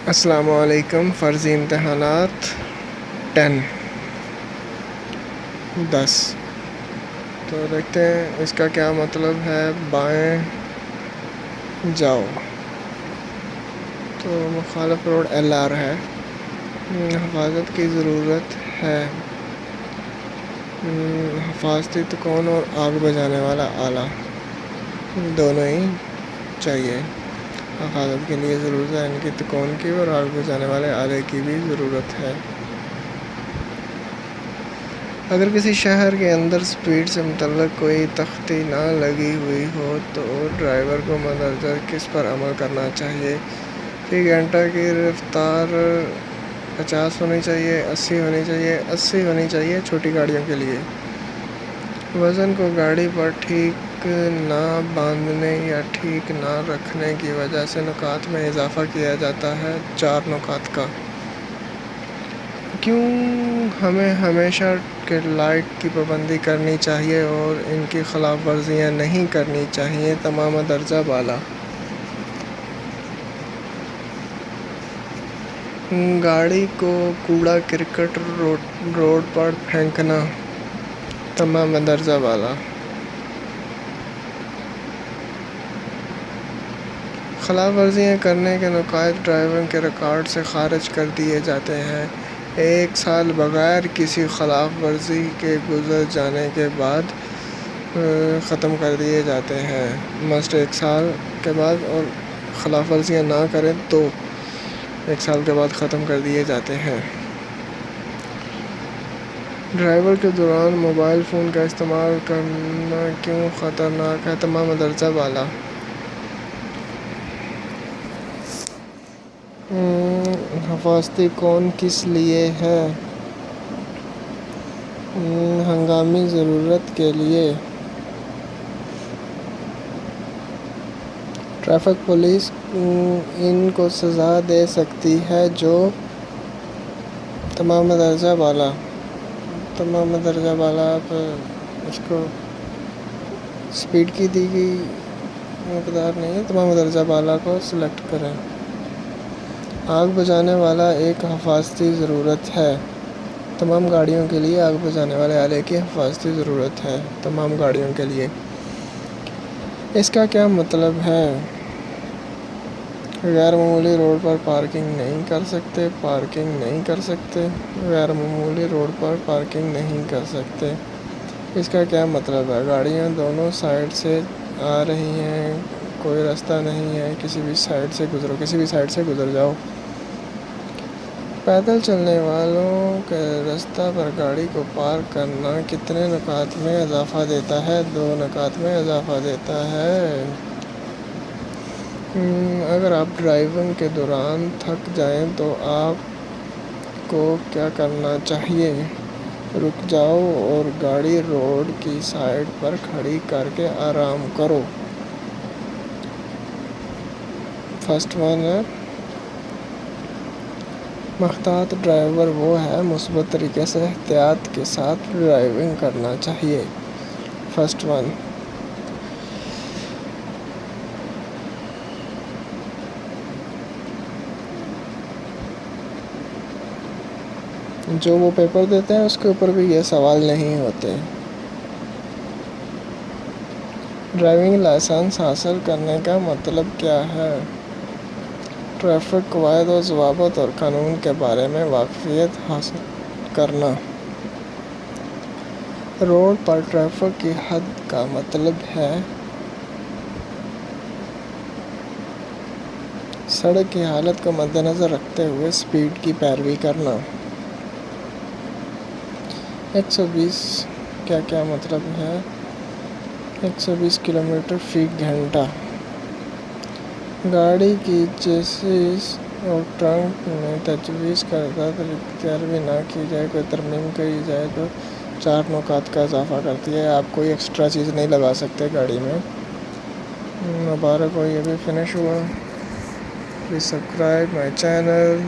السلام علیکم۔ فرضی امتحانات 10 تو دیکھتے ہیں اس کا کیا مطلب ہے۔ بائیں جاؤ تو مخالف روڈ LR ہے۔ حفاظت کی ضرورت ہے۔ حفاظتی تکون اور آگ بجھانے والا آلہ دونوں ہی چاہیے۔ حفاظت کے لیے ضرورت ہے ان کی تکون کی، اور آگ بجھانے والے آلے کی بھی ضرورت ہے۔ اگر کسی شہر کے اندر سپیڈ سے متعلق کوئی تختی نہ لگی ہوئی ہو تو ڈرائیور کو مندرجہ کس پر عمل کرنا چاہیے؟ فی گھنٹہ کی رفتار 50 ہونی چاہیے، 80 ہونی چاہیے، 80 ہونی چاہیے چھوٹی گاڑیوں کے لیے۔ وزن کو گاڑی پر ٹھیک نہ باندھنے یا ٹھیک نہ رکھنے کی وجہ سے نکات میں اضافہ کیا جاتا ہے 4 نکات کا۔ کیوں ہمیں ہمیشہ لائٹ کی پابندی کرنی چاہیے اور ان کی خلاف ورزیاں نہیں کرنی چاہیے؟ تمام درجہ بالا۔ گاڑی کو کوڑا کرکٹ روڈ پر پھینکنا، تمام درجہ بالا۔ خلاف ورزیاں کرنے کے نقاط ڈرائیونگ کے ریکارڈ سے خارج کر دیے جاتے ہیں۔ 1 سال بغیر کسی خلاف ورزی کے گزر جانے کے بعد ختم کر دیے جاتے ہیں۔ مسٹ 1 سال کے بعد، اور خلاف ورزیاں نہ کریں تو 1 سال کے بعد ختم کر دیے جاتے ہیں۔ ڈرائیور کے دوران موبائل فون کا استعمال کرنا کیوں خطرناک ہے؟ تمام درجہ بالا۔ حفاظتی کون کس لیے ہے؟ ہنگامی ضرورت کے لیے۔ ٹریفک پولیس ان کو سزا دے سکتی ہے جو تمام درجہ بالا۔ تمام درجہ بالا پر اس کو سپیڈ کی دی گئی مقدار نہیں ہے، تمام درجہ بالا کو سلیکٹ کریں۔ آگ بجھانے والا ایک حفاظتی ضرورت ہے۔ تمام گاڑیوں کے لیے آگ بجھانے والے آلے کی حفاظتی ضرورت ہے۔ تمام گاڑیوں کے لیے۔ اس کا کیا مطلب ہے؟ غیر معمولی روڈ پر پارکنگ نہیں کر سکتے، پارکنگ نہیں کر سکتے، غیر معمولی روڈ پر پارکنگ نہیں کر سکتے۔ اس کا کیا مطلب ہے؟ گاڑیاں دونوں سائڈ سے آ رہی ہیں، کوئی راستہ نہیں ہے، کسی بھی سائڈ سے گزرو، کسی بھی سائڈ سے گزر جاؤ۔ پیدل چلنے والوں کے راستہ پر گاڑی کو پارک کرنا کتنے نکات میں اضافہ دیتا ہے؟ 2 نکات میں اضافہ دیتا ہے۔ اگر آپ ڈرائیونگ کے دوران تھک جائیں تو آپ کو کیا کرنا چاہیے؟ رک جاؤ اور گاڑی روڈ کی سائڈ پر کھڑی کر کے آرام کرو۔ فرسٹ ون ہے محتاط ڈرائیور وہ ہے مثبت طریقے سے احتیاط کے ساتھ ڈرائیونگ کرنا چاہیے۔ First one. جو وہ پیپر دیتے ہیں اس کے اوپر بھی یہ سوال نہیں ہوتے۔ ڈرائیونگ لائسنس حاصل کرنے کا مطلب کیا ہے؟ ٹریفک قواعد و ضوابط اور قانون کے بارے میں واقفیت حاصل کرنا۔ روڈ پر ٹریفک کی حد کا مطلب ہے سڑک کی حالت کو مدنظر رکھتے ہوئے سپیڈ کی پیروی کرنا۔ 120 کا کیا مطلب ہے؟ 120 کلومیٹر فی گھنٹہ۔ گاڑی کی چیسس اور ٹرنک میں تجویز کردہ پیروی نہ کی جائے، کوئی ترمیم کی جائے تو 4 نکات کا اضافہ کرتی ہے۔ آپ کوئی ایکسٹرا چیز نہیں لگا سکتے گاڑی میں۔ مبارک ہو، یہ بھی فنش ہوا۔ Please subscribe my channel.